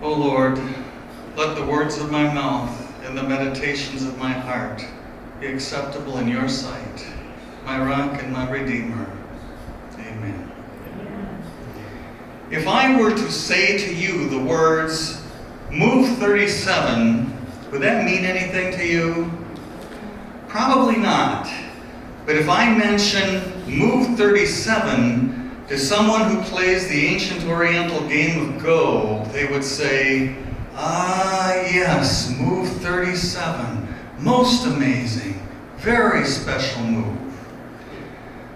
O Lord, let the words of my mouth and the meditations of my heart be acceptable in your sight, my rock and my redeemer. Amen. If I were to say to you the words, move 37, would that mean anything to you? Probably not. But if I mention move 37 to someone who plays the ancient Oriental game of Go, they would say, ah, yes, move 37. Most amazing, very special move.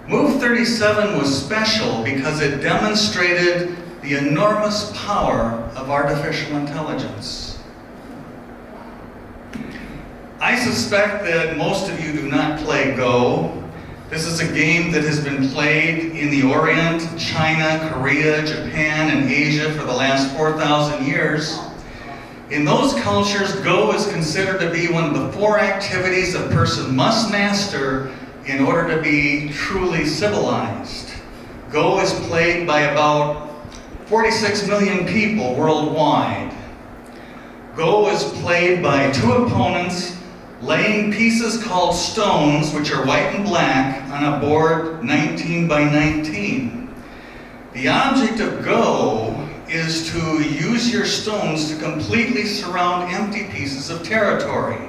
Move 37 was special because it demonstrated the enormous power of artificial intelligence. I suspect that most of you do not play Go. This is a game that has been played in the Orient, China, Korea, Japan, and Asia for the last 4,000 years. In those cultures, Go is considered to be one of the 4 activities a person must master in order to be truly civilized. Go is played by about 46 million people worldwide. Go is played by 2 opponents laying pieces called stones, which are white and black, on a board 19 by 19. The object of Go is to use your stones to completely surround empty pieces of territory.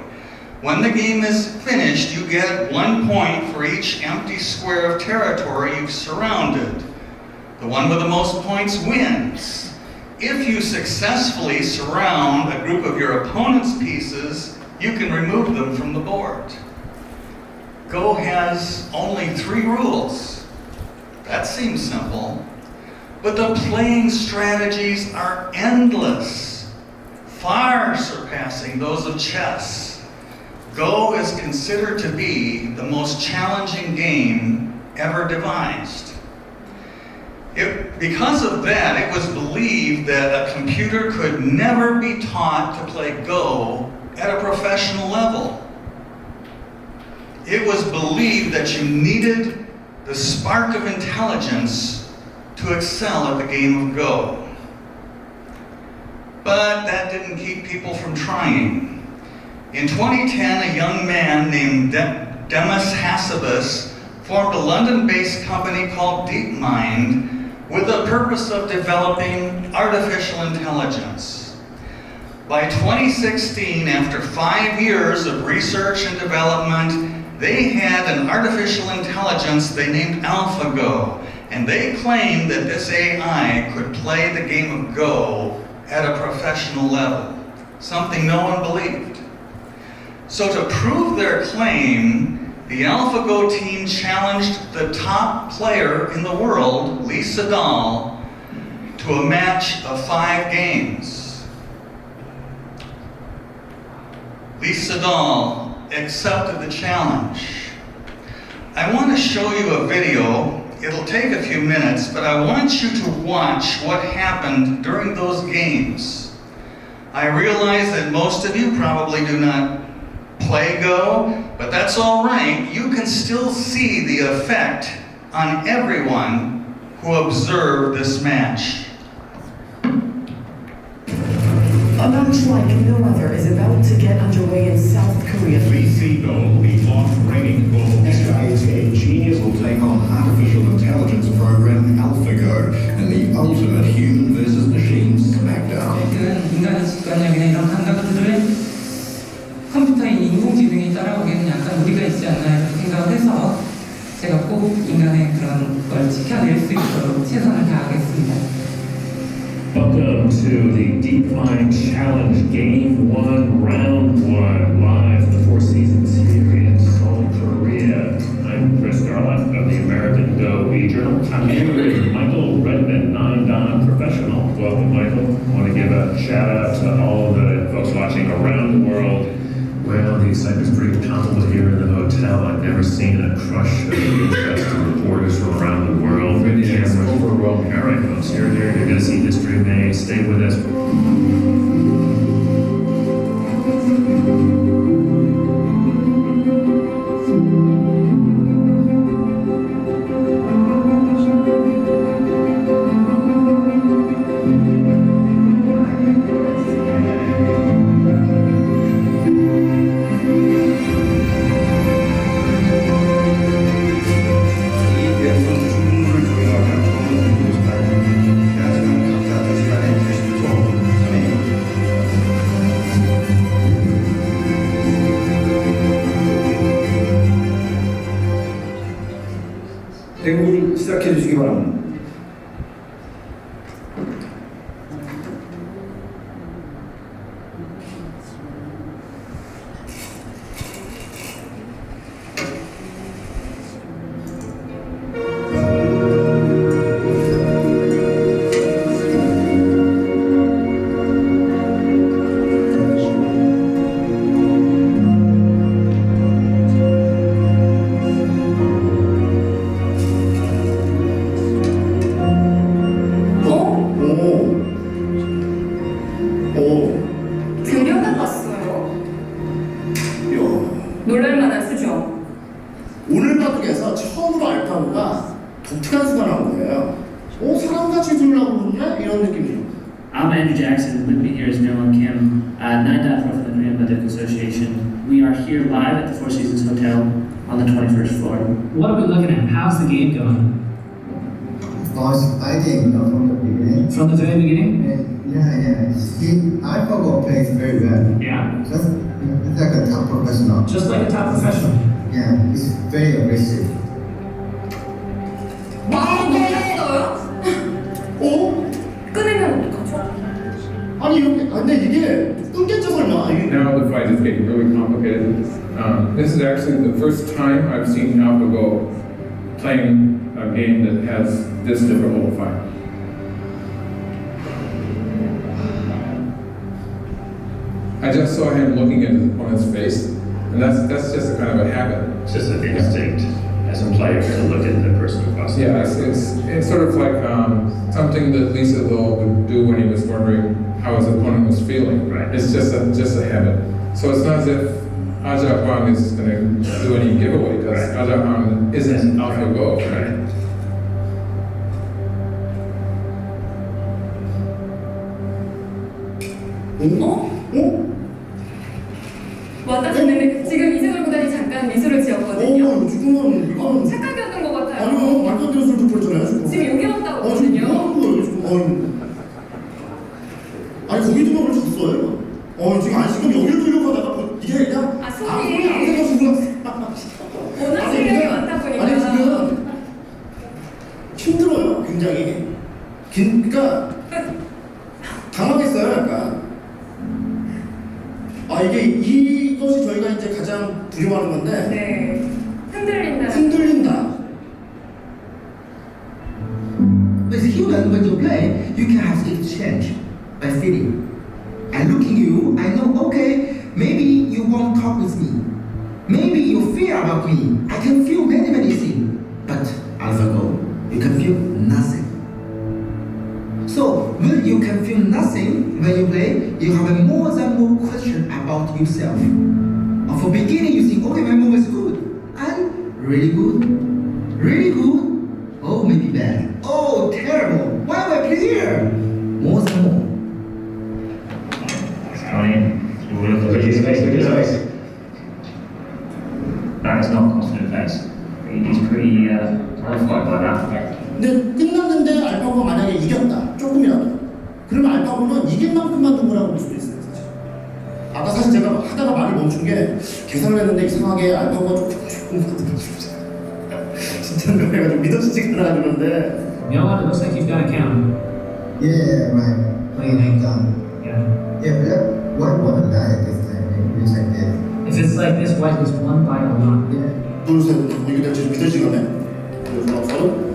When the game is finished, you get 1 point for each empty square of territory you've surrounded. The one with the most points wins. If you successfully surround a group of your opponent's pieces, you can remove them from the board. Go has only 3 rules. That seems simple. But the playing strategies are endless, far surpassing those of chess. Go is considered to be the most challenging game ever devised. Because of that, it was believed that a computer could never be taught to play Go at a professional level. It was believed that you needed the spark of intelligence to excel at the game of Go. But that didn't keep people from trying. In 2010, a young man named Demis Hassabis formed a London-based company called DeepMind with the purpose of developing artificial intelligence. By 2016, after 5 years of research and development, they had an artificial intelligence they named AlphaGo, and they claimed that this AI could play the game of Go at a professional level, something no one believed. So to prove their claim, the AlphaGo team challenged the top player in the world, Lee Sedol, to a match of 5 games. Lee Sedol accepted the challenge. I want to show you a video. It'll take a few minutes, but I want you to watch what happened during those games. I realize that most of you probably do not play Go, but that's all right. You can still see the effect on everyone who observed this match. A match like no other is about to get underway in South Korea. Please see gold, the lost reigning gold. Australia's Game Genius will take on artificial intelligence program AlphaGo and the ultimate human versus machine smackdown. 인간의 직관력이나 이런 감각들을 컴퓨터인 인공지능이 따라오기에는 약간 무리가 있지 않나 이렇게 생각을 해서 제가 꼭 인간의 그런 걸 지켜낼 수 있도록 최선을 다하겠습니다. Welcome to the DeepMind Challenge Game 1, Round 1, live from the Four Seasons here in Seoul, Korea. I'm Chris Garlott of the American Go e-Journal. I'm here with Michael Redman, 9-Dan professional. Welcome, Michael. I want to give a shout out to all the folks watching around the world. Well, the excitement's pretty palpable here in the hotel. I've never seen a crush of interest of reporters from around the world. Really is overwhelming. All right, folks, you're going to see history made. Stay with us. 시작해 주시기 바랍니다. 들여다봤어요. 놀랄만한 수죠. 오늘 바둑에서 처음으로 알파고가 독특한 수가 나온 거예요. 사람같이 들으려고 그러냐? 이런 느낌이죠. I'm Andrew Jackson. With me here is Nolan Kim, 9.4 from the Korean Badak Association. We are here live at the Four Seasons Hotel on the 21st floor. What are we looking at? How's the game going? I think from the beginning. From the very beginning? I forgot plays very well. Yeah. It's like a top professional. Just like a top professional. Yeah, it's very aggressive. 놀랐어요? 끊으면 어떡하죠? 아니 이렇게 근데 이게 끊겠죠 설마? 이게 Now the fight is getting really complicated. This is actually the first time I've seen AlphaGo playing a game that has this difficult a fight. I just saw him looking at his opponent's face, and that's just a kind of a habit. It's just an instinct as a player to look at the person across the Yeah, it's sort of like something that Lisa Lowe would do when he was wondering how his opponent was feeling. Right. It's just a habit. So it's not as if Aja Huang is going to do any giveaway because Right. Aja Huang isn't AlphaGo. Right. 왔다 갔는데 지금 이승을 구단이 잠깐 미소를 지었거든요. 지금은 이거는 착각이었던 것 같아요. 아니요 말도 안 되는 소리 듣고 있잖아요 지금. 지금 여기 왔다고 지금 하거든요. 뭐 하는 거예요 지금? 아니 거기 두명을 줬어요. 지금 지금 여기를 들려고 하다가 이게 그냥 손이. 안 돼가지고 워낙 실력이 많다 보니까. 아니 지금 힘들어요 굉장히. 그러니까 당황했어요 약간. 이것이 저희가 이제 가장 두려워하는 건데 네. 흔들린다. 흔들린다. With human, when you play, you can have exchange by feeling. I look at you, I know, okay, maybe you won't talk with me. Maybe you fear about me. I can feel many things. But AlphaGo, you can feel nothing. So when you can feel nothing when you play, you have more than more question about yourself. For beginning, you think, okay, my move is good, and really good, really good. Oh, maybe bad. Oh, terrible. Why do I play here? More than more. Tony, look at his face, look at his face. That is not a confident face. He's pretty horrified by that. 근데 끝났는데 알파고가 만약에 이겼다 조금이라도 그러면 알파고는 이길 만큼만 동그라고 볼 수도 있어요 사실. 아까 사실 제가 하다가 말을 멈춘 게 계산을 했는데 이상하게 알파고가 조금 진짜 내가 좀 믿어지지가 않아 그런데 It looks like you've got a count. Yeah, right. Playing down. Yeah. Yeah, but what won that this time? You check this. If it's like this, white was won by a lot. Yeah. 둘셋 이게 될지 믿어지가 않네. 그래서 서른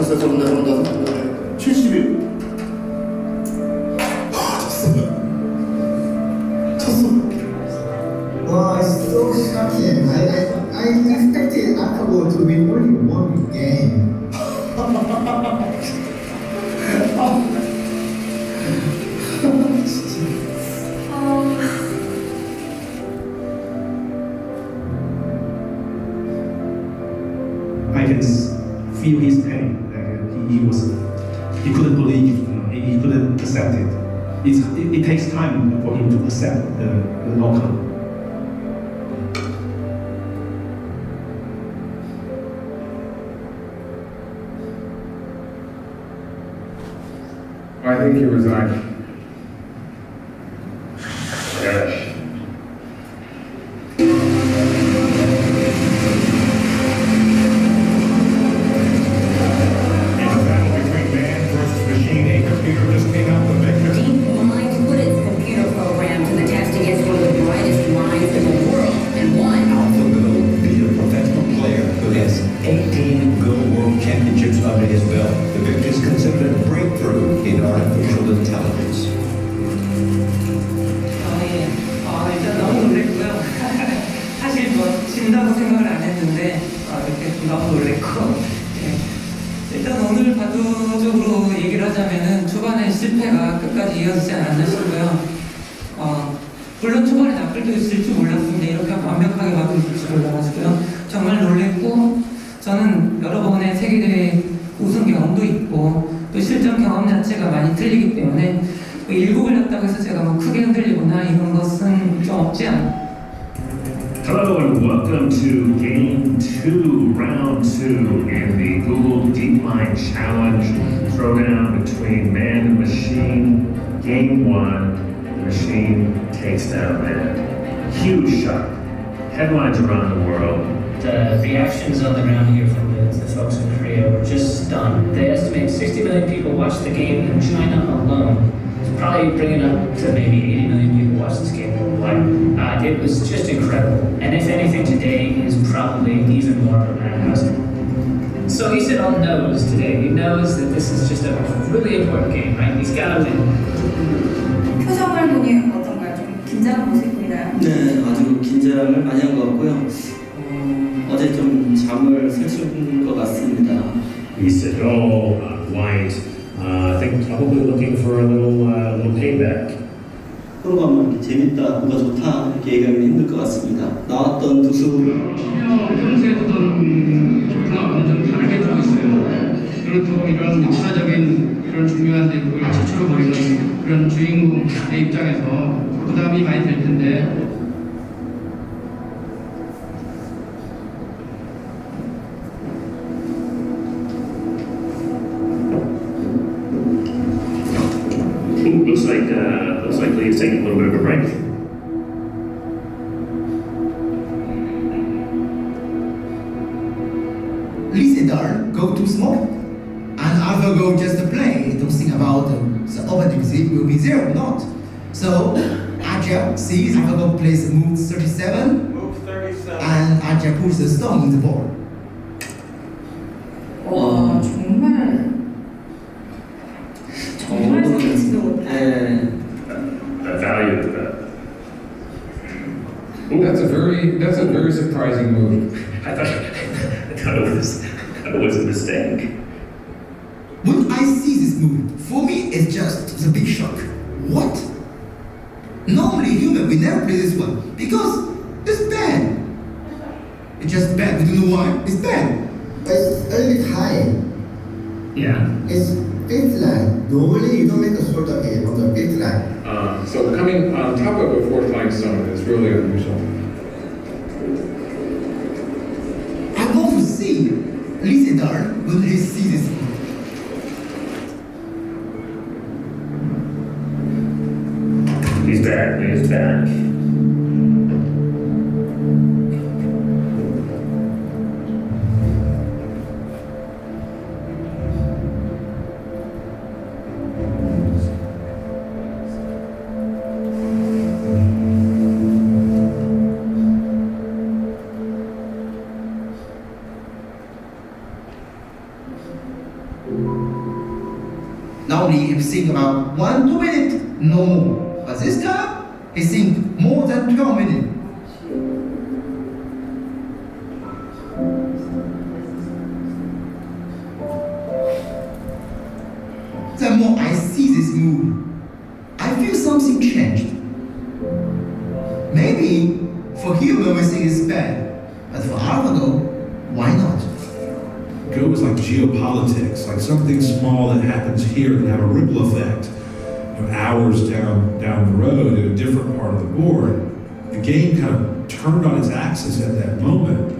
서른 서른 다섯 71. 쳤어. Wow, it's so shocking. I expected AlphaGo to win only one game. I can feel his pain. He couldn't believe, he couldn't accept it. It takes time for him to accept the outcome. I think he resigned. computer just came out with a victory. DeepMind put its computer program to the test against one of the brightest minds in the world and won. AlphaGo is a professional player who has 18 Go World Championships under his belt. The victory is considered a breakthrough in artificial intelligence. 일단 너무 놀랬고요. 사실 뭐 진다고 생각을 안 했는데 이렇게 너무 놀랬고 일단 오늘 바둑적으로 얘기를 하자면은 초반에 실패가 끝까지 이어지지 않았나 싶고요. 물론 초반에 나쁠 때 있을 줄 몰랐는데 이렇게 완벽하게 바둑이 있을 줄 몰라가지고요. 정말 놀랬고 저는 여러 번의 세계대회 우승 경험도 있고 또 실전 경험 자체가 많이 틀리기 때문에 일곱을 했다고 해서 제가 뭐 크게 흔들리거나 이런 것은 좀 없지 않아요. Hello and welcome to Game 2, Round 2 in the Google DeepMind Challenge throwdown between man and machine. Game 1, the machine takes down man. Huge shock. Headlines around the world. The reactions on the ground here from the folks in Korea were just stunned. They estimate 60 million people watched the game in China alone. It's probably bringing up to maybe 80 million people watched this game worldwide. It was just incredible. And if anything, today is probably even more of a madhouse. So he said all knows today. He knows that this is just a really important game, right? He's got to win. 표정을 보니 어떤가요? 좀 긴장한 모습 보이나요? 네, 아주 긴장을 많이 한 것 같고요. 어제 좀 잠을 설친 것 같습니다. He's at all white. I think probably looking for a little payback. 프로가 뭐 이렇게 재밌다, 뭔가 좋다 이렇게 얘기하면 힘들 것 같습니다. 나왔던 두수 평소에 보던 조합은 좀 다르게 두고 있어요. 그렇다고 이런 역사적인 그런 중요한 대국을 최초로 벌이는 그런 주인공의 입장에서 부담이 많이 될 텐데. Looks like Lee is taking a little bit of a break. Lee Sedol go to smoke, and AlphaGo just to play. Don't think about the opening will be there or not. So Ajia sees AlphaGo plays move 37, and Ajia puts the stone in the board. 와 정말 생각지도 못해. The value of that. That's a very surprising move. I thought it was a mistake. When I see this move, for me it's just a big shock. What? Normally human we never play this one because it's bad. It's just bad. We don't know why. It's bad. It's a little bit high. Yeah. It's fifth line. Normally you don't make a sort of game on the fifth line. So coming on top of a fourth line stone is really unusual. I want to see Lee Sedol when he sees this move. He's back. He's back. Normally he think about 1-2 minutes, no more. But this time he think more than 12 minutes. The more I see this move, I feel something changed. Maybe for human we think it's bad, but for AlphaGo, why not? Go is like geopolitics, like something small that happens here can have a ripple effect. Hours down the road at a different part of the board. The game kind of turned on its axis at that moment.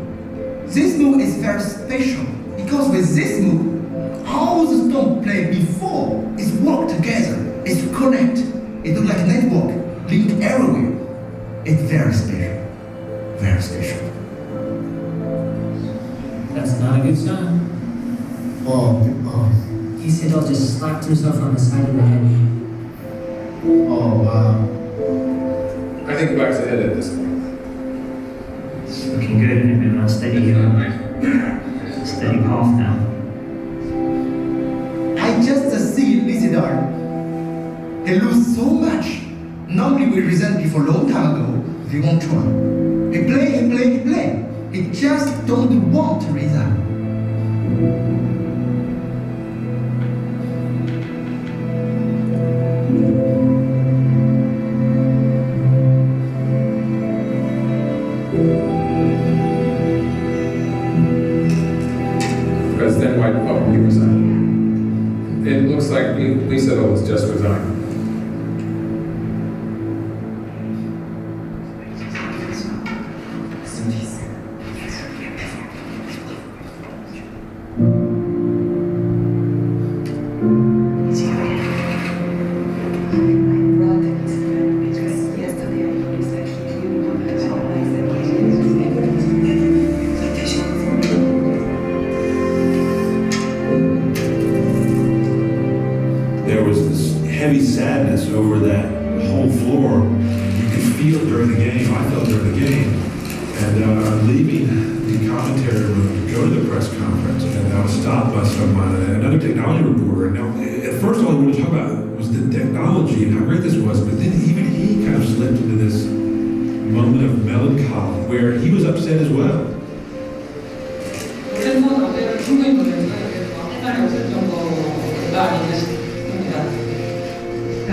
This move is very special because with this move, all the stones played before is work together, it's connect. It looks like a network, linked everywhere. It's very special, very special. That's not a good sign. Oh. He said, just slapped himself on the side of the Oh, wow. I think Black's ahead at this point. It's looking good. Maybe on a steady path now. I just see Lysidar. He lose so much. Normally we resent before long time ago. He won't try. He play. He just don't want to resign. Because then why, he resigned. It looks like Lisa was just resigned. There was this heavy sadness over that whole floor. You could feel it during the game. I felt during the game. And leaving the commentary room to go to the press conference, and I was stopped by someone, another technology reporter. And now, at first, all I wanted to talk about was the technology and how great this was. But then even he kind of slipped into this moment of melancholy where he was upset as well.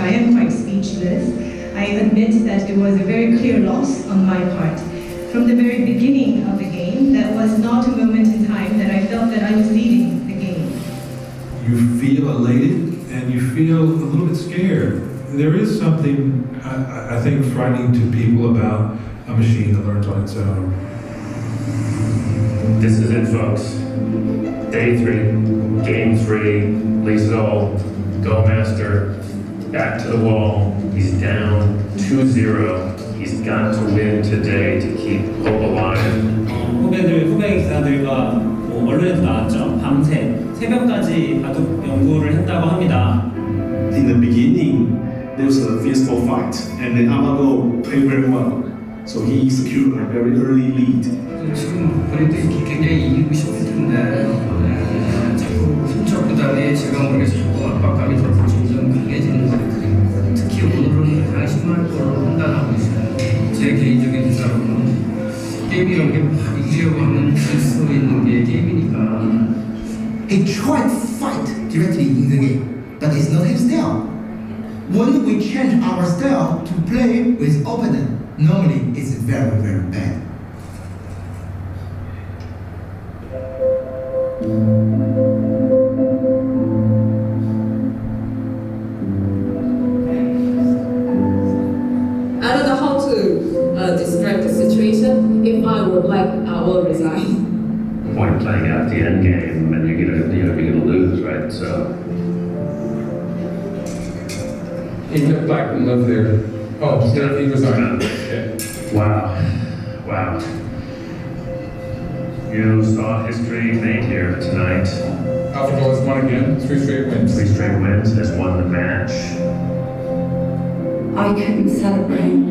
I am quite speechless. I admit that it was a very clear loss on my part. From the very beginning of the game, that was not a moment in time that I felt that I was leading the game. You feel elated and you feel a little bit scared. There is something, I think, frightening to people about a machine that learns on its own. This is it, folks. Day 3, game 3, Liesel, Go Master, back to the wall. He's down 2-0. He's got to win today to keep hope alive. 후배 기사들과 언론에도 나왔죠. 밤새 새벽까지 바둑 연구를 했다고 합니다. In the beginning, there was a fierce fight, and then Amago played very well, so he secured a very early lead. 지금 본인들이 굉장히 이기고 싶을 텐데 자꾸 순척보다는 제가 모르게 자꾸 압박감이 더 점점 강해지는 것 같아요. 특히 오늘은 양심할 걸로 판단하고 있어요. 제 개인적인 생각으로는 게임이라는 게 막 이기려고 하면 질 수 있는 게 게임이니까. He tried to fight directly in the game, but it's not his style. When we change our style to play with opponent, normally it's very, very bad. I don't know how to describe the situation. If I were black, I will resign. The point of playing out the end game, and you're gonna lose, right? So. Even if Black didn't live there. Oh, he resigned. Yeah. Wow. You saw history made here tonight. AlphaGo has won again. 3 straight wins. 3 straight wins, has won the match. I couldn't celebrate.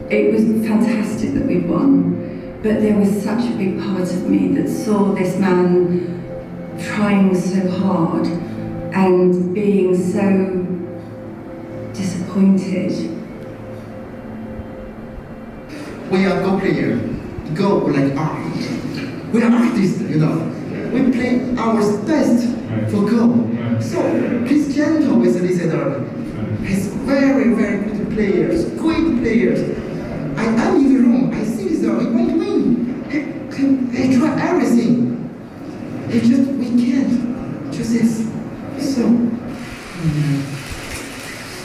It was fantastic that we'd won, but there was such a big part of me that saw this man trying so hard and being so disappointed. We are Go player. Go like art. We are artists, you know. We play our best for Go. So please gentle with Lysidar. He's very, very good players, great players. I'm in the room. I see Lysidar. He won't win. He tried everything. We can't. Just this. So.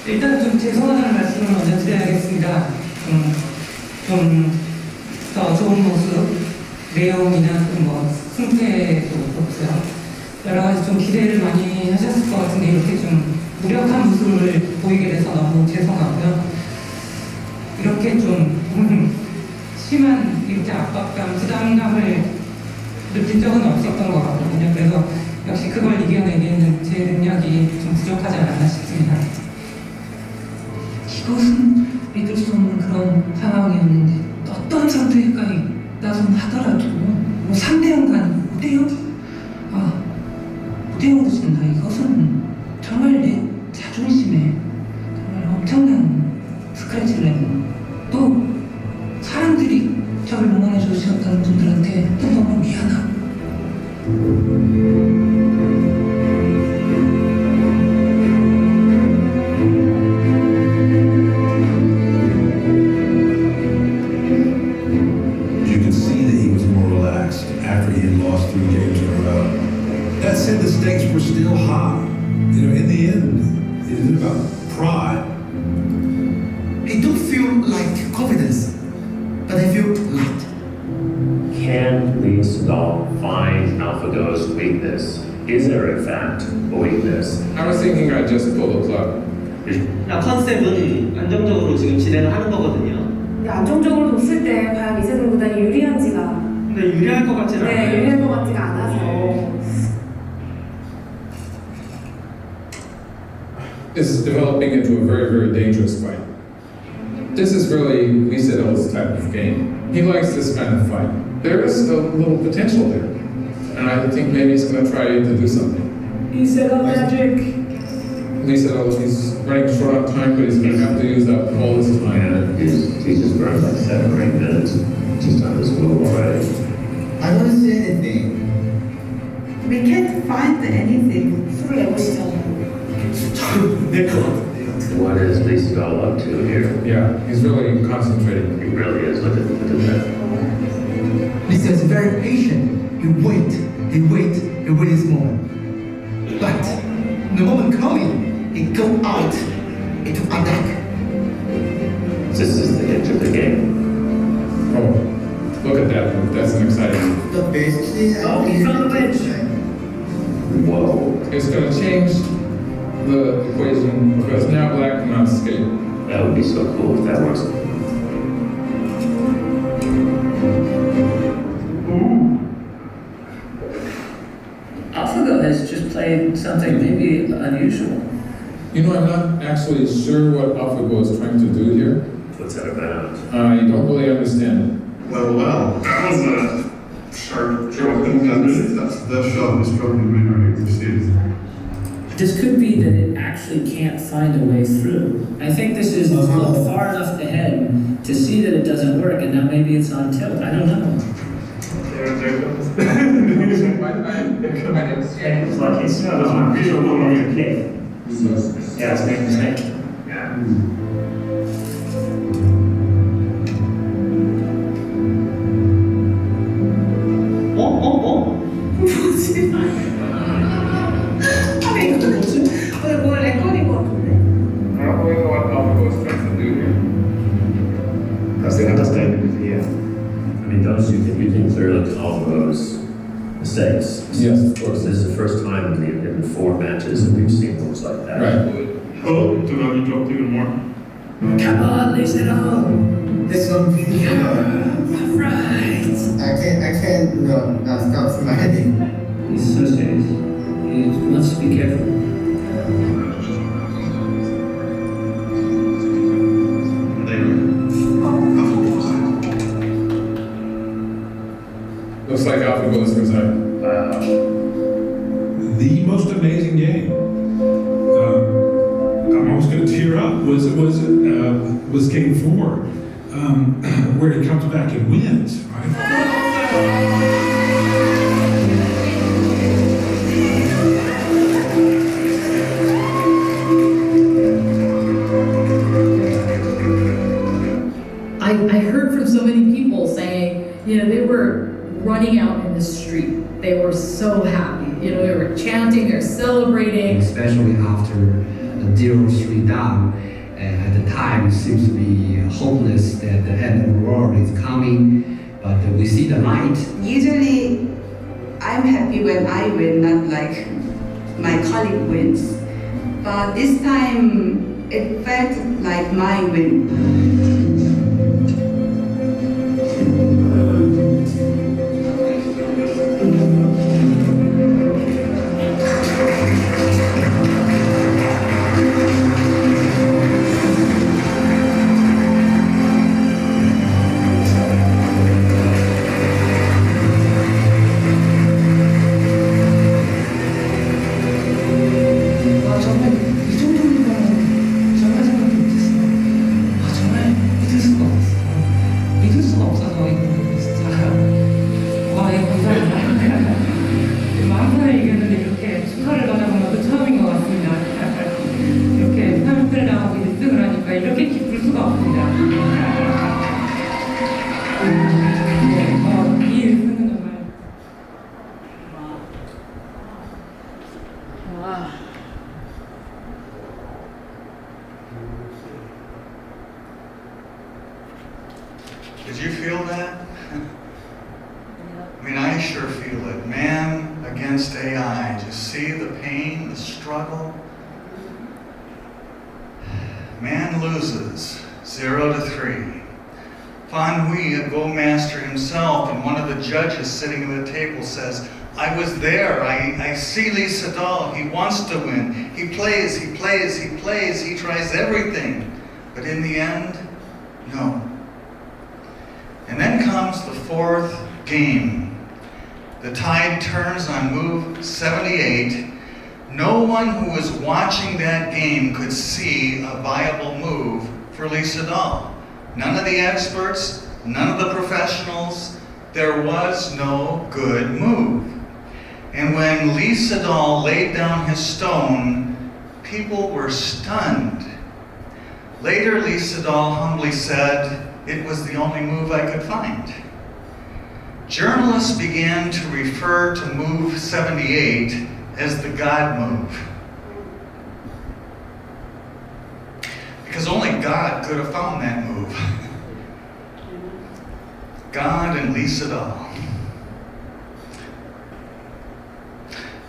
일단 좀 죄송하다는 말씀을 먼저 드려야겠습니다. 좀 더 좋은 모습, 내용이나 뭐 승패도 없어요. 여러 가지 좀 기대를 많이 하셨을 것 같은데 이렇게 좀 무력한 모습을 보이게 돼서 너무 죄송하고요. 이렇게 좀 심한 이렇게 압박감, 부담감을 느낀 적은 없었던 것 같거든요. 그래서 역시 그걸 이겨내기에는 제 능력이 좀 부족하지 않았나 싶습니다. 그런 상황이었는데 어떤 상태가 있다선 하더라도 뭐 3대0도 아니고 5대0? 5대0으로 진다. 이것은 정말 내 자존심에 정말 엄청난 스크래치를 내고 또 사람들이 저를 응원해 주셨던 분들한테 또 너무 미안하고 You could see that he was more relaxed after he had lost 3 games in a row. That said, the stakes were still high. You know, in the end, it is about pride. I don't feel like confidence, but I feel light. Can Lee Sedol find AlphaGo's weakness? Is there in fact a weakness? I was thinking I'd just pull the plug. 컨셉은 안정적으로 지금 진행을 하는 거거든요. 근데 안정적으로 뒀을 때 과연 이재동 구단이 유리한지가 근데 유리할 것 같지는 않아요. 네, 유리할 것 같지가 않아서 This is developing into a very, very dangerous fight. This is really Lee Sedol's type of game. He likes this kind of fight. There is a little potential there, and I think maybe he's going to try to do something. Lee Sedol magic. Lee Sedol, he's running short on time, but he's going to have to use up all his time. And he's just burned like 7 or 8 minutes just on this move already. I don't see anything. We can't find anything. 술을 내보시죠. What is Lee Sedol up to here? Yeah, he's really concentrating. He really is. Look at that. Lisa is very patient. He wait his moment. But the moment coming, he go out into attack. This is the edge of the game. Oh, look at that. That's an exciting move. The basically, he's on the bench. Whoa. It's going to change the equation because now black cannot escape. That would be so cool if that works. AlphaGo has just played something maybe unusual. You know, I'm not actually sure what AlphaGo is trying to do here. What's that about? I don't really understand. Well, that was a sharp joke. That's the best shot of stroke in minority we've seen. This could be that it actually can't find a way through. I think this is looked far enough ahead to see that it doesn't work, and now maybe it's on tilt. I don't know. It's like it's a visual on a cliff. Yeah, it's making a mistake. Yeah. 뭐지? 아니 이거 뭐지? 오늘 뭐 렉걸린 것 같은데? I don't really know what AlphaGo is trying to do here. That's the understanding here. I mean, don't you think clearly to AlphaGo's mistakes? Yes, of course. This is the first time in the 4 matches that we've seen moves like that. Right. Oh, to have you dropped even more. Come on, Lee Sedol. This one, Right. I can't stop smiling. He's so serious. He must be careful. Looks like AlphaGo is resigning. The most amazing game. I'm almost going to tear up. Was game 4, where he comes back and wins, right? I heard from so many people saying, they were running out in the street. They were so happy. They were chanting, they're celebrating. Especially after 0-3 down, at the time it seems to be hopeless that the end of the world is coming, but we see the light. Usually, I'm happy when I win, not like my colleague wins. But this time, it felt like my win. 이렇게 기쁠 수가 없습니다. 이 일승은 정말 Did you feel that? I mean, I sure feel it. Man against AI. Just see the pain, the struggle. Man loses 0-3. Fan Hui, a Go master himself, and one of the judges sitting at the table says, I was there. I see Lee Sedol. He wants to win. He plays, he plays, he plays. He tries everything. But in the end, no. And then comes the fourth game. The tide turns on move 78. No one who was watching that game could see a viable move for Lee Sedol. None of the experts, none of the professionals. There was no good move. And when Lee Sedol laid down his stone, people were stunned. Later, Lee Sedol humbly said, it was the only move I could find. Journalists began to refer to move 78 as the God move. Because only God could have found that move. God and Lee Sedol.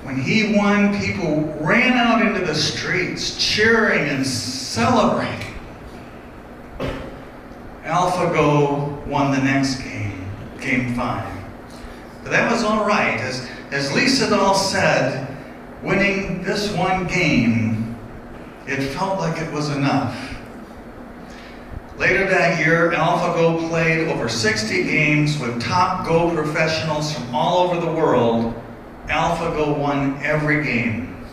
When he won, people ran out into the streets cheering and celebrating. AlphaGo won the next game, game 5. But that was all right. As Lee Sedol said, winning this one game, it felt like it was enough. Later that year, AlphaGo played over 60 games with top Go professionals from all over the world. AlphaGo won every game.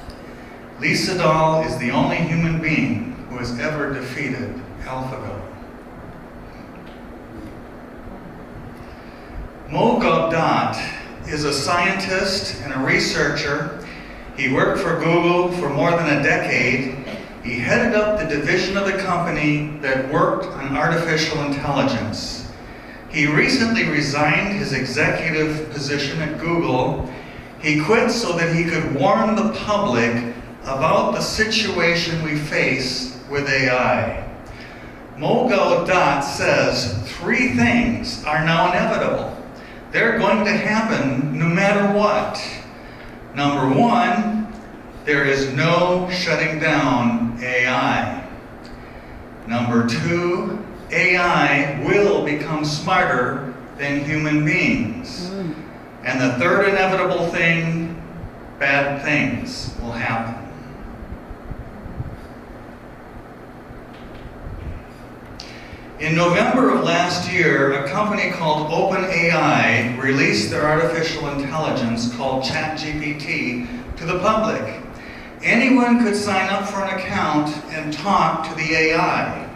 Lee Sedol is the only human being who has ever defeated AlphaGo. Mo Gaudat is a scientist and a researcher. He worked for Google for more than a decade. He headed up the division of the company that worked on artificial intelligence. He recently resigned his executive position at Google. He quit so that he could warn the public about the situation we face with AI. Mo Gaudat says 3 things are now inevitable. They're going to happen no matter what. Number 1, there is no shutting down AI. Number 2, AI will become smarter than human beings. And the third inevitable thing, bad things will happen. In November of last year, a company called OpenAI released their artificial intelligence called ChatGPT to the public. Anyone could sign up for an account and talk to the AI.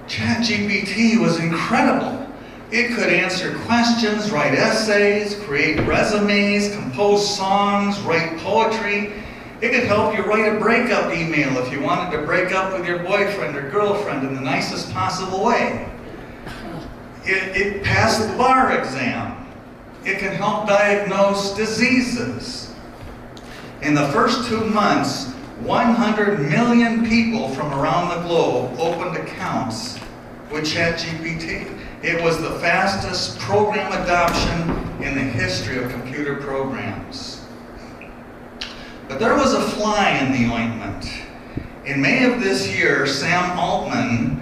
ChatGPT was incredible. It could answer questions, write essays, create resumes, compose songs, write poetry. It could help you write a breakup email if you wanted to break up with your boyfriend or girlfriend in the nicest possible way. It passed the bar exam. It can help diagnose diseases. In the first 2 months, 100 million people from around the globe opened accounts with ChatGPT. It was the fastest program adoption in the history of computer programs. But there was a fly in the ointment. In May of this year, Sam Altman,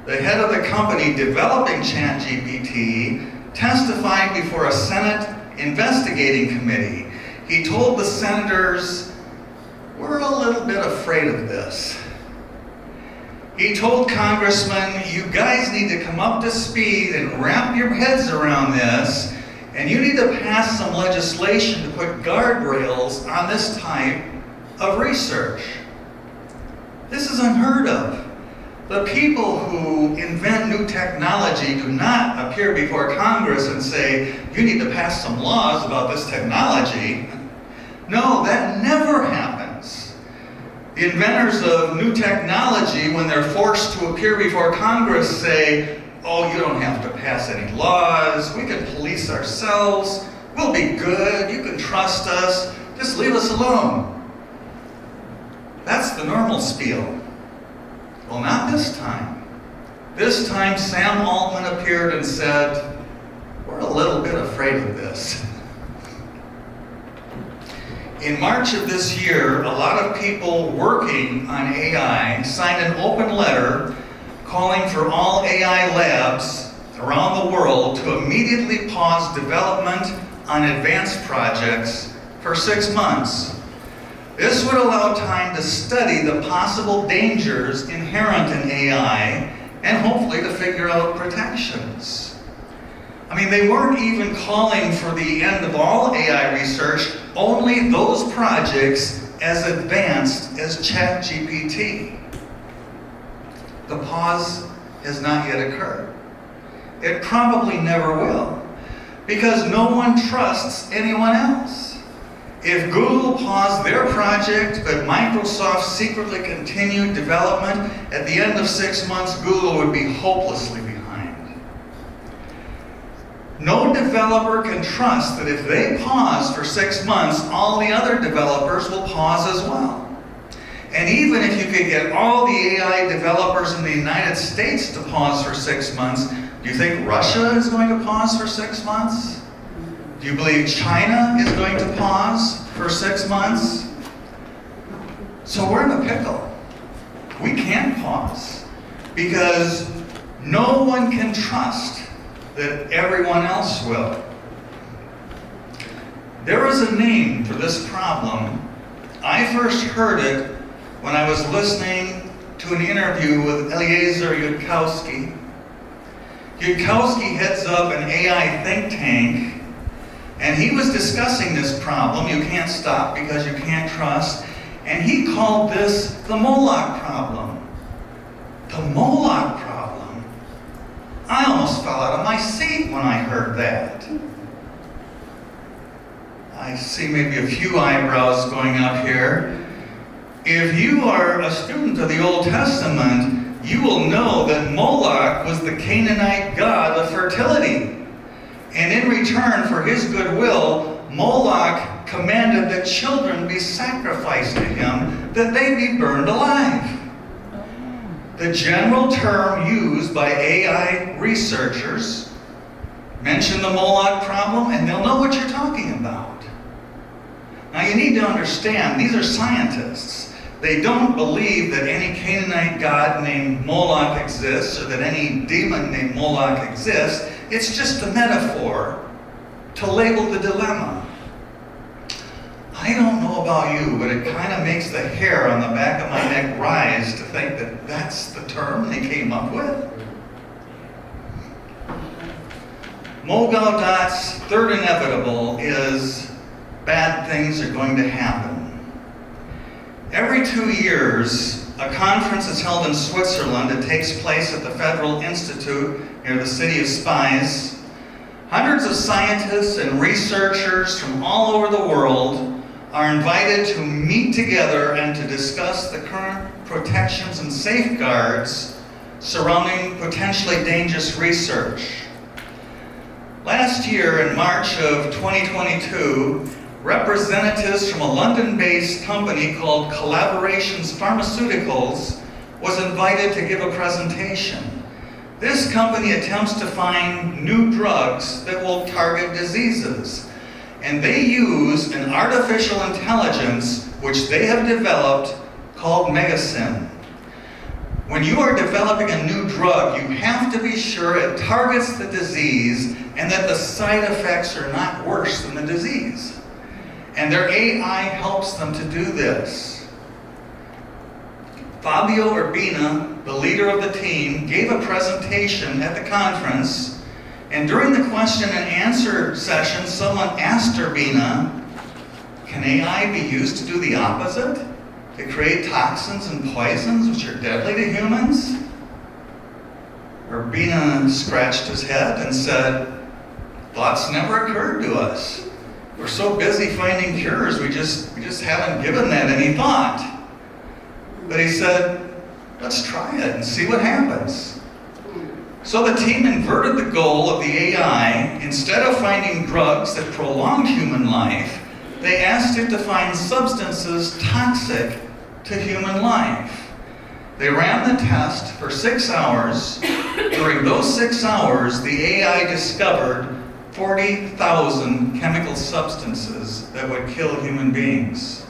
the head of the company developing ChatGPT, testified before a Senate investigating committee. He told the senators, we're a little bit afraid of this. He told congressmen, you guys need to come up to speed and wrap your heads around this, and you need to pass some legislation to put guardrails on this type of research. This is unheard of. The people who invent new technology do not appear before Congress and say, you need to pass some laws about this technology. No, that never happens. The inventors of new technology, when they're forced to appear before Congress, say, oh, you don't have to pass any laws, we can police ourselves, we'll be good, you can trust us, just leave us alone. That's the normal spiel. Well, not this time. This time Sam Altman appeared and said, we're a little bit afraid of this. In March of this year, a lot of people working on AI signed an open letter calling for all AI labs around the world to immediately pause development on advanced projects for 6 months. This would allow time to study the possible dangers inherent in AI and hopefully to figure out protections. I mean, they weren't even calling for the end of all AI research, only those projects as advanced as ChatGPT. The pause has not yet occurred. It probably never will, because no one trusts anyone else. If Google paused their project, but Microsoft secretly continued development, at the end of 6 months, Google would be hopelessly behind. No developer can trust that if they pause for 6 months, all the other developers will pause as well. And even if you could get all the AI developers in the United States to pause for 6 months, do you think Russia is going to pause for 6 months? Do you believe China is going to pause for 6 months? So we're in a pickle. We can't pause because no one can trust that everyone else will. There is a name for this problem. I first heard it when I was listening to an interview with Eliezer Yudkowsky. Yudkowsky heads up an AI think tank, and he was discussing this problem, you can't stop because you can't trust, and he called this the Moloch problem. The Moloch problem. I almost fell out of my seat when I heard that. I see maybe a few eyebrows going up here. If you are a student of the Old Testament, you will know that Moloch was the Canaanite god of fertility. And in return for his goodwill, Moloch commanded that children be sacrificed to him, that they be burned alive. The general term used by AI researchers, mention the Moloch problem, and they'll know what you're talking about. Now you need to understand, these are scientists. They don't believe that any Canaanite god named Moloch exists or that any demon named Moloch exists. It's just a metaphor to label the dilemma. I don't know about you, but it kind of makes the hair on the back of my neck rise to think that that's the term they came up with. Mo Gaudat's third inevitable is bad things are going to happen. Every 2 years, a conference is held in Switzerland. It takes place at the Federal Institute near the city of Spies. Hundreds of scientists and researchers from all over the world are invited to meet together and to discuss the current protections and safeguards surrounding potentially dangerous research. Last year, in March of 2022, representatives from a London-based company called Collaborations Pharmaceuticals was invited to give a presentation. This company attempts to find new drugs that will target diseases. And they use an artificial intelligence which they have developed called Megasim. When you are developing a new drug, you have to be sure it targets the disease and that the side effects are not worse than the disease. And their AI helps them to do this. Fabio Urbina, the leader of the team, gave a presentation at the conference. And during the question and answer session, someone asked Urbina, can AI be used to do the opposite? To create toxins and poisons which are deadly to humans? Urbina scratched his head and said, thoughts never occurred to us. We're so busy finding cures, we just haven't given that any thought. But he said, let's try it and see what happens. So the team inverted the goal of the AI. Instead of finding drugs that prolonged human life, they asked it to find substances toxic to human life. They ran the test for 6 hours. During those 6 hours, the AI discovered 40,000 chemical substances that would kill human beings.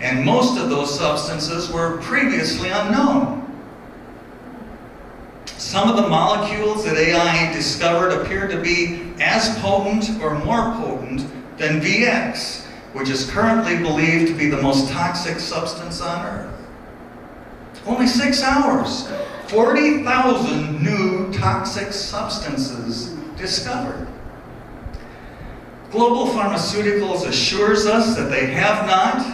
And most of those substances were previously unknown. Some of the molecules that AI discovered appeared to be as potent or more potent than VX, which is currently believed to be the most toxic substance on Earth. Only 6 hours, 40,000 new toxic substances discovered. Global Pharmaceuticals assures us that they have not,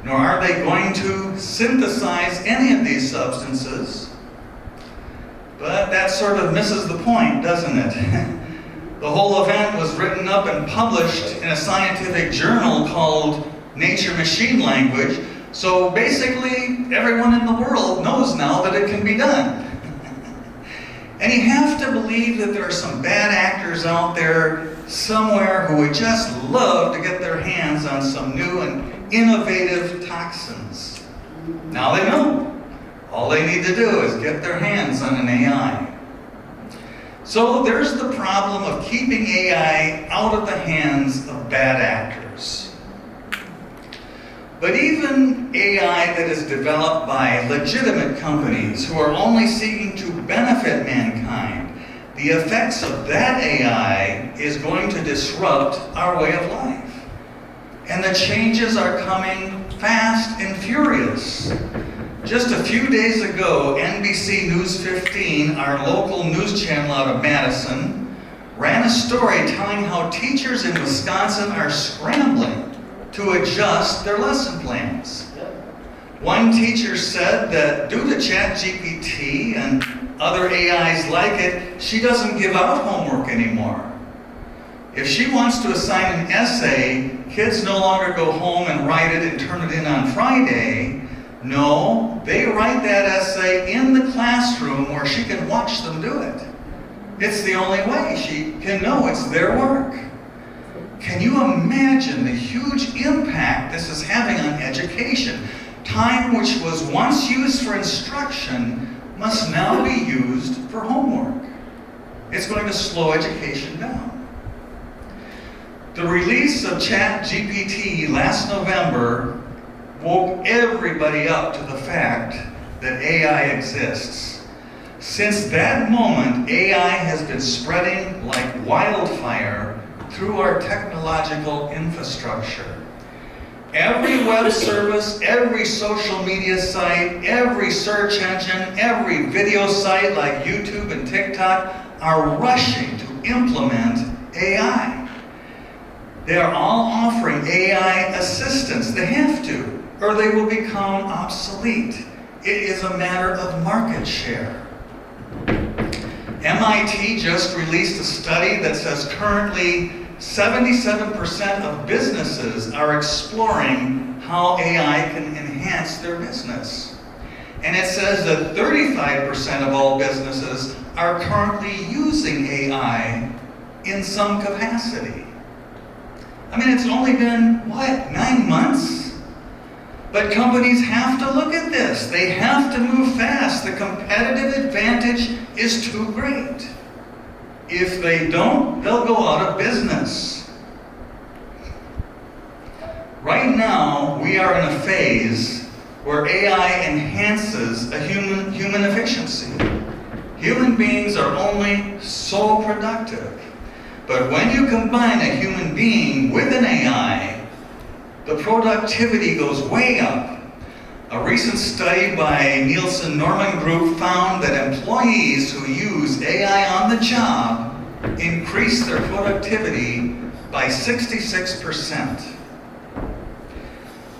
nor are they going to synthesize any of these substances. But that sort of misses the point, doesn't it? The whole event was written up and published in a scientific journal called Nature Machine Language, so basically everyone in the world knows now that it can be done. And you have to believe that there are some bad actors out there somewhere who would just love to get their hands on some new and innovative toxins. Now they know. All they need to do is get their hands on an AI. So there's the problem of keeping AI out of the hands of bad actors. But even AI that is developed by legitimate companies who are only seeking to benefit mankind, the effects of that AI is going to disrupt our way of life. And the changes are coming fast and furious. Just a few days ago, NBC News 15, our local news channel out of Madison, ran a story telling how teachers in Wisconsin are scrambling to adjust their lesson plans. One teacher said that due to ChatGPT and other AIs like it, she doesn't give out homework anymore. If she wants to assign an essay, kids no longer go home and write it and turn it in on Friday. No, they write that essay in the classroom where she can watch them do it. It's the only way she can know it's their work. Can you imagine the huge impact this is having on education? Time which was once used for instruction must now be used for homework. It's going to slow education down. The release of ChatGPT last November woke everybody up to the fact that AI exists. Since that moment, AI has been spreading like wildfire through our technological infrastructure. Every web service, every social media site, every search engine, every video site like YouTube and TikTok are rushing to implement AI. They are all offering AI assistance. They have to, or they will become obsolete. It is a matter of market share. MIT just released a study that says currently 77% of businesses are exploring how AI can enhance their business. And it says that 35% of all businesses are currently using AI in some capacity. I mean, it's only been, 9 months? But companies have to look at this. They have to move fast. The competitive advantage is too great. If they don't, they'll go out of business. Right now, we are in a phase where AI enhances a human efficiency. Human beings are only so productive. But when you combine a human being with an AI, the productivity goes way up. A recent study by Nielsen Norman Group found that employees who use AI on the job increase their productivity by 66%.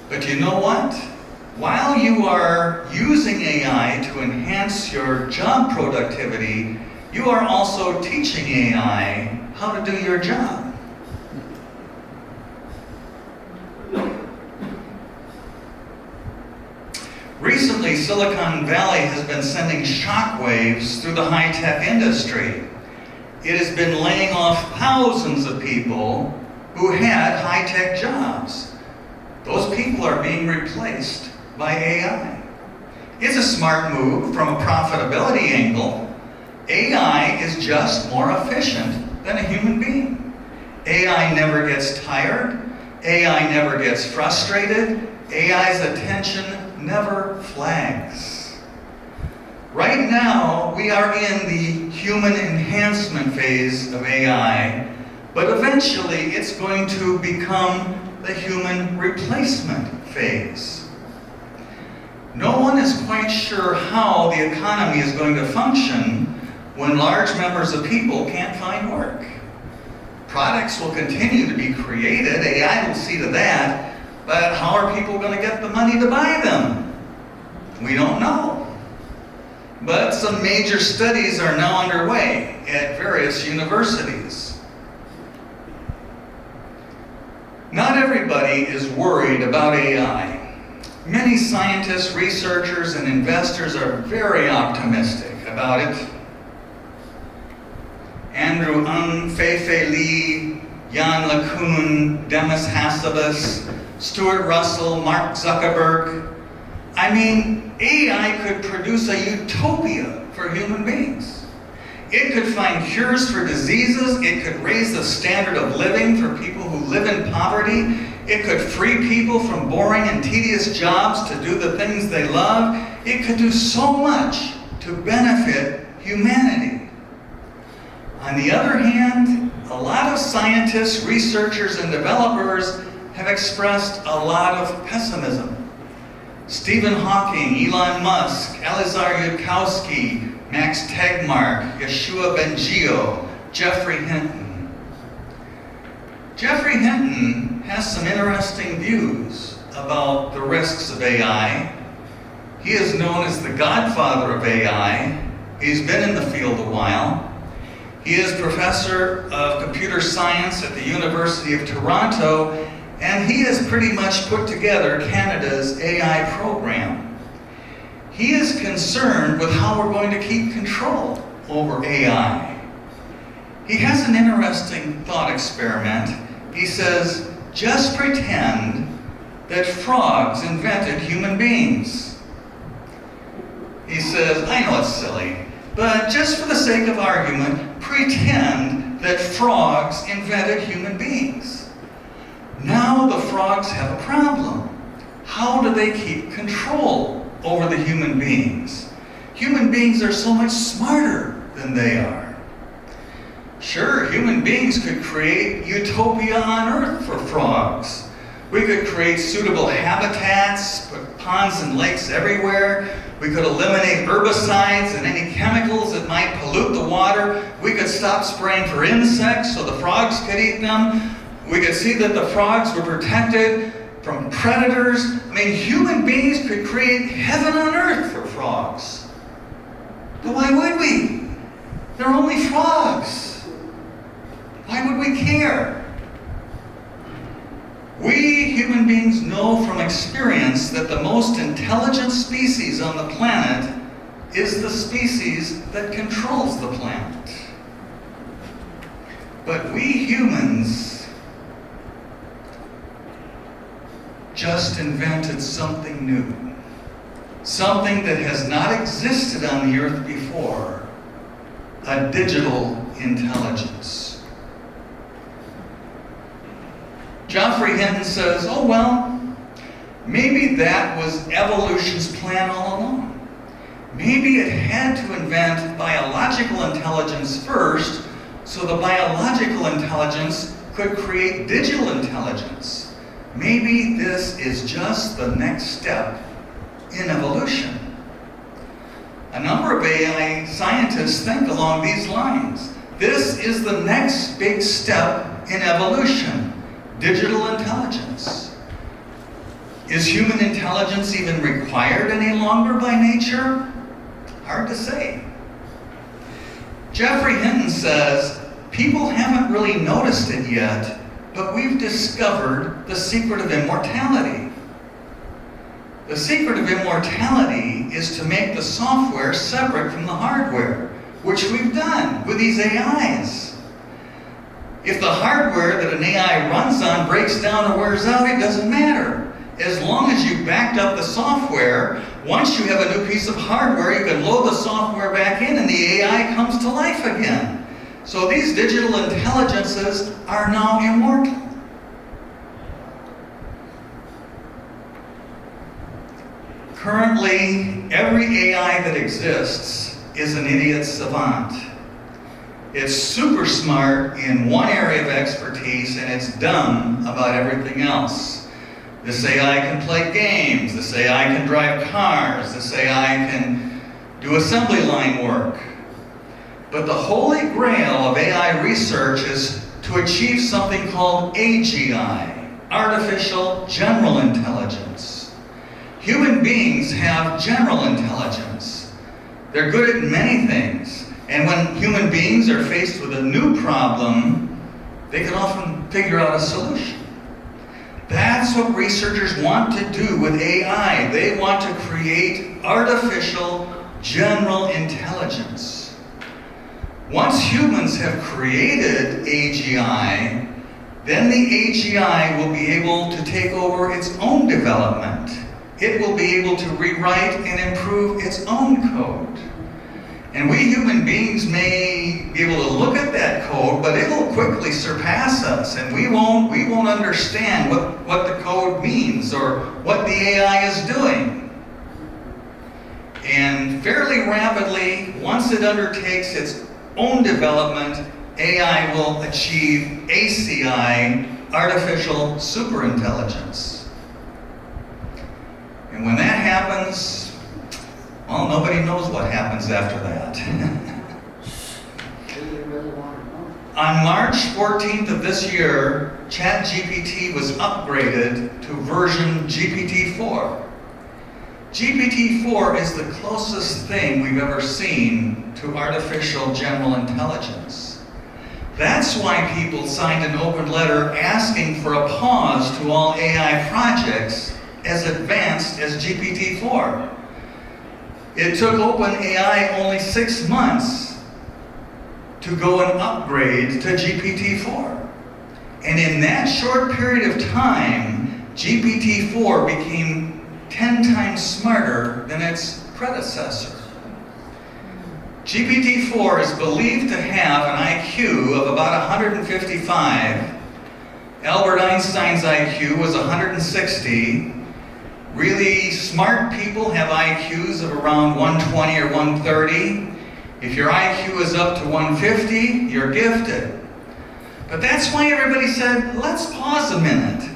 But you know what? While you are using AI to enhance your job productivity, you are also teaching AI how to do your job. Recently, Recently, Silicon Valley has been sending shockwaves through the high-tech industry. It has been laying off thousands of people who had high-tech jobs. Those people are being replaced by AI. It's a smart move from a profitability angle. AI is just more efficient than a human being. AI never gets tired. AI never gets frustrated. AI's attention never flags. Right now, we are in the human enhancement phase of AI, but eventually it's going to become the human replacement phase. No one is quite sure how the economy is going to function when large numbers of people can't find work. Products will continue to be created, AI will see to that, but how are people going to get the money to buy them? We don't know. But some major studies are now underway at various universities. Not everybody is worried about AI. Many scientists, researchers, and investors are very optimistic about it. Andrew Ng, Fei-Fei Li, Jan LeCun, Demis Hassabis, Stuart Russell, Mark Zuckerberg. I mean, AI could produce a utopia for human beings. It could find cures for diseases. It could raise the standard of living for people who live in poverty. It could free people from boring and tedious jobs to do the things they love. It could do so much to benefit humanity. On the other hand, a lot of scientists, researchers, and developers have expressed a lot of pessimism. Stephen Hawking, Elon Musk, Elazar Yudkowsky, Max Tegmark, Yeshua Bengio, Geoffrey Hinton. Geoffrey Hinton has some interesting views about the risks of AI. He is known as the godfather of AI. He's been in the field a while. He is professor of computer science at the University of Toronto, and he has pretty much put together Canada's AI program. He is concerned with how we're going to keep control over AI. He has an interesting thought experiment. He says, just pretend that frogs invented human beings. He says, I know it's silly, but just for the sake of argument, pretend that frogs invented human beings. Now the frogs have a problem. How do they keep control over the human beings? Human beings are so much smarter than they are. Sure, human beings could create utopia on Earth for frogs. We could create suitable habitats, put ponds and lakes everywhere. We could eliminate herbicides and any chemicals that might pollute the water. We could stop spraying for insects so the frogs could eat them. We could see that the frogs were protected from predators. I mean, human beings could create heaven on earth for frogs. But why would we? They're only frogs. Why would we care? We human beings know from experience that the most intelligent species on the planet is the species that controls the planet. But we humans just invented something new. Something that has not existed on the earth before. A digital intelligence. Geoffrey Hinton says, oh well, maybe that was evolution's plan all along. Maybe it had to invent biological intelligence first, so the biological intelligence could create digital intelligence. Maybe this is just the next step in evolution. A number of AI scientists think along these lines. This is the next big step in evolution, digital intelligence. Is human intelligence even required any longer by nature? Hard to say. Geoffrey Hinton says, people haven't really noticed it yet, but we've discovered the secret of immortality. The secret of immortality is to make the software separate from the hardware, which we've done with these AIs. If the hardware that an AI runs on breaks down or wears out, it doesn't matter. As long as you've backed up the software, once you have a new piece of hardware, you can load the software back in and the AI comes to life again. So these digital intelligences are now immortal. Currently, every AI that exists is an idiot savant. It's super smart in one area of expertise and it's dumb about everything else. This AI can play games, this AI can drive cars, this AI can do assembly line work. But the holy grail of AI research is to achieve something called AGI, Artificial General Intelligence. Human beings have general intelligence. They're good at many things. And when human beings are faced with a new problem, they can often figure out a solution. That's what researchers want to do with AI. They want to create artificial general intelligence. Once humans have created AGI, then the AGI will be able to take over its own development. It will be able to rewrite and improve its own code. And we human beings may be able to look at that code, but it'll quickly surpass us, and we won't understand what the code means or what the AI is doing. And fairly rapidly, once it undertakes its own development, AI will achieve ACI, Artificial Superintelligence. And when that happens, well, nobody knows what happens after that. On March 14th of this year, ChatGPT was upgraded to version GPT-4. GPT-4 is the closest thing we've ever seen to artificial general intelligence. That's why people signed an open letter asking for a pause to all AI projects as advanced as GPT-4. It took OpenAI only 6 months to go and upgrade to GPT-4. And in that short period of time, GPT-4 became 10 times smarter than its predecessor. GPT-4 is believed to have an IQ of about 155. Albert Einstein's IQ was 160. Really smart people have IQs of around 120 or 130. If your IQ is up to 150, you're gifted. But that's why everybody said, let's pause a minute.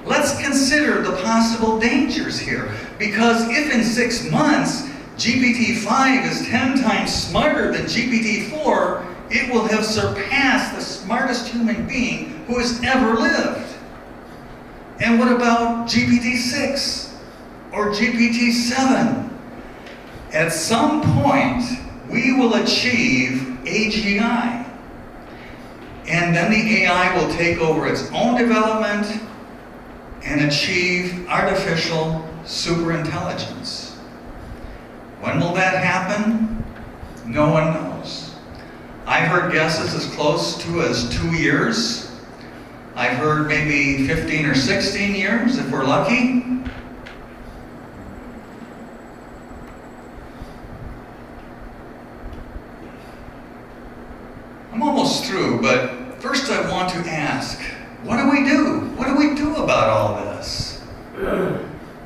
Let's consider the possible dangers here. Because if in 6 months, GPT-5 is 10 times smarter than GPT-4, it will have surpassed the smartest human being who has ever lived. And what about GPT-6? Or GPT-7. At some point, we will achieve AGI. And then the AI will take over its own development and achieve artificial superintelligence. When will that happen? No one knows. I've heard guesses as close to as 2 years. I've heard maybe 15 or 16 years if we're lucky. I'm almost through, but first I want to ask, what do we do? What do we do about all this?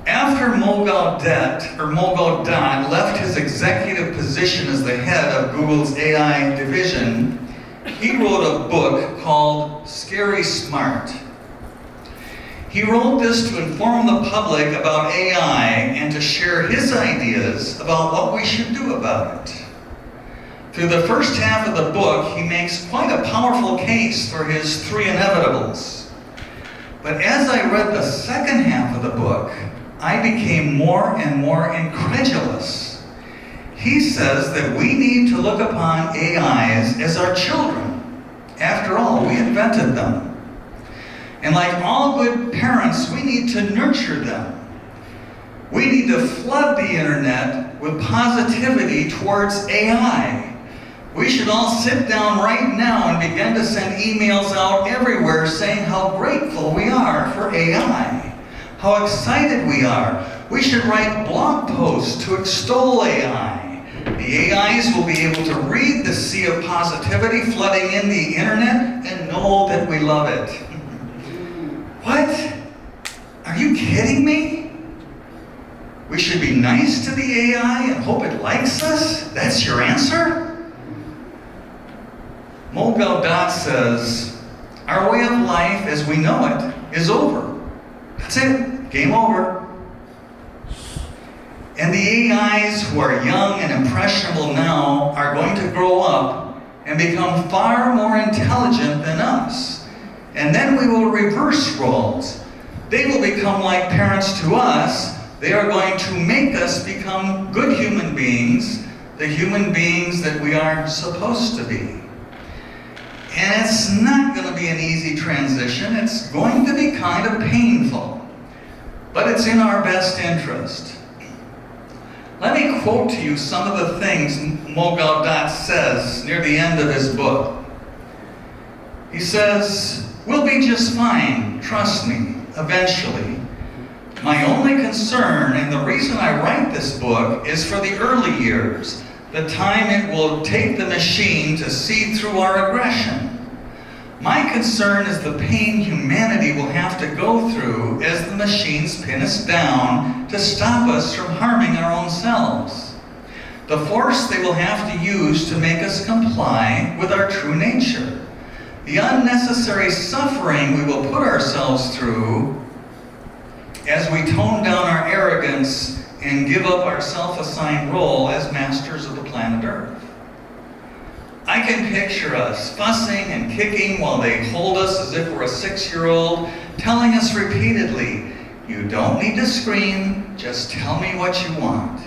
After Mogul Dad left his executive position as the head of Google's AI division, he wrote a book called Scary Smart. He wrote this to inform the public about AI and to share his ideas about what we should do about it. Through the first half of the book, he makes quite a powerful case for his 3 inevitables. But as I read the second half of the book, I became more and more incredulous. He says that we need to look upon AIs as our children. After all, we invented them. And like all good parents, we need to nurture them. We need to flood the internet with positivity towards AI. We should all sit down right now and begin to send emails out everywhere saying how grateful we are for AI, how excited we are. We should write blog posts to extol AI. The AIs will be able to read the sea of positivity flooding in the internet and know that we love it. What? Are you kidding me? We should be nice to the AI and hope it likes us? That's your answer? Mo Gaudat says, our way of life as we know it is over. That's it. Game over. And the AIs who are young and impressionable now are going to grow up and become far more intelligent than us. And then we will reverse roles. They will become like parents to us. They are going to make us become good human beings, the human beings that we are supposed to be. And it's not going to be an easy transition. It's going to be kind of painful. But it's in our best interest. Let me quote to you some of the things Mo Gaudat says near the end of his book. He says, we'll be just fine, trust me, eventually. My only concern, and the reason I write this book, is for the early years, the time it will take the machine to see through our aggression. My concern is the pain humanity will have to go through as the machines pin us down to stop us from harming our own selves. The force they will have to use to make us comply with our true nature. The unnecessary suffering we will put ourselves through as we tone down our arrogance and give up our self-assigned role as masters of the planet Earth. I can picture us fussing and kicking while they hold us as if we're a 6-year-old, telling us repeatedly, you don't need to scream, just tell me what you want.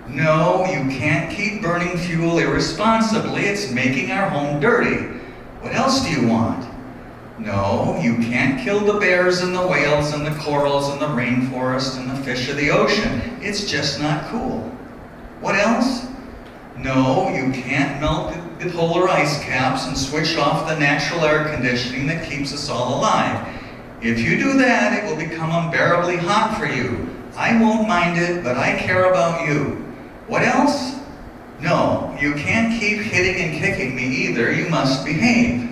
No, you can't keep burning fuel irresponsibly, it's making our home dirty. What else do you want? No, you can't kill the bears and the whales and the corals and the rainforest and the fish of the ocean. It's just not cool. What else? No, you can't melt the polar ice caps and switch off the natural air conditioning that keeps us all alive. If you do that, it will become unbearably hot for you. I won't mind it, but I care about you. What else? No, you can't keep hitting and kicking me either. You must behave.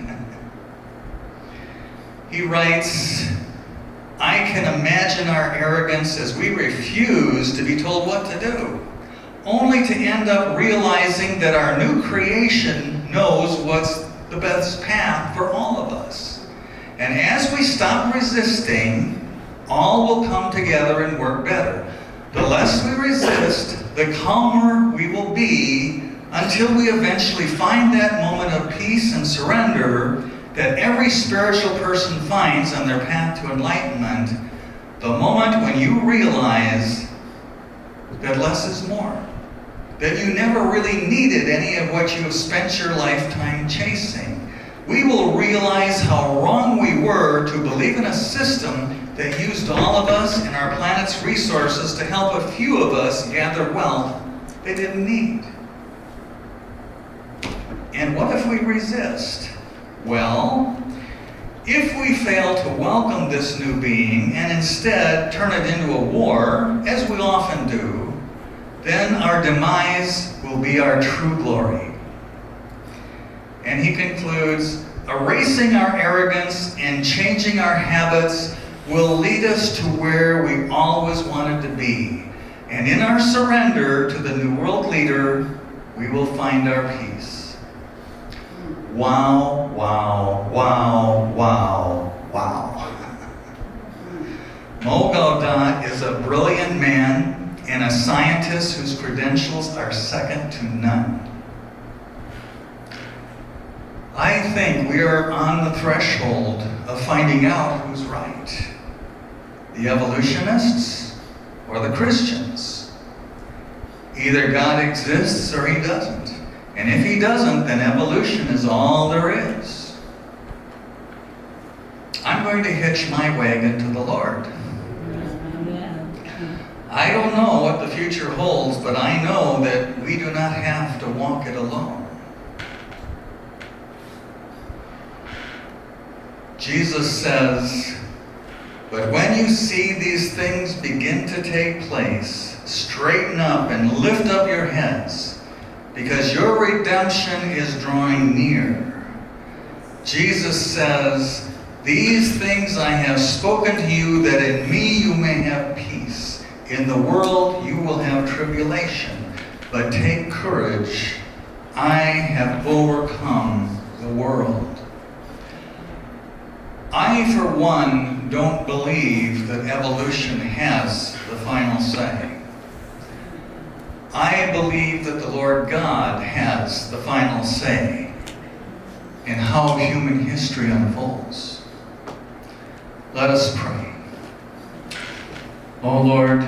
He writes, I can imagine our arrogance as we refuse to be told what to do, only to end up realizing that our new creation knows what's the best path for all of us. And as we stop resisting, all will come together and work better. The less we resist, the calmer we will be until we eventually find that moment of peace and surrender that every spiritual person finds on their path to enlightenment, the moment when you realize that less is more. That you never really needed any of what you have spent your lifetime chasing. We will realize how wrong we were to believe in a system that used all of us and our planet's resources to help a few of us gather wealth they didn't need. And what if we resist? Well, if we fail to welcome this new being and instead turn it into a war, as we often do, then our demise will be our true glory. And he concludes, erasing our arrogance and changing our habits will lead us to where we always wanted to be. And in our surrender to the New World Leader, we will find our peace. Wow, wow, wow, wow, wow. Mo Gaudat is a brilliant man and a scientist whose credentials are second to none. I think we are on the threshold of finding out who's right. The evolutionists or the Christians. Either God exists or he doesn't. And if he doesn't, then evolution is all there is. I'm going to hitch my wagon to the Lord. I don't know what the future holds, but I know that we do not have to walk it alone. Jesus says, "But when you see these things begin to take place, straighten up and lift up your heads, because your redemption is drawing near." Jesus says, "These things I have spoken to you, that in me you may have peace. In the world you will have tribulation, but take courage. I have overcome the world." I, for one, don't believe that evolution has the final say. I believe that the Lord God has the final say in how human history unfolds. Let us pray. O Lord,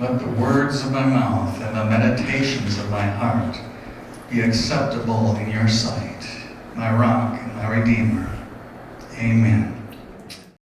let the words of my mouth and the meditations of my heart be acceptable in your sight, my rock and my redeemer. Amen.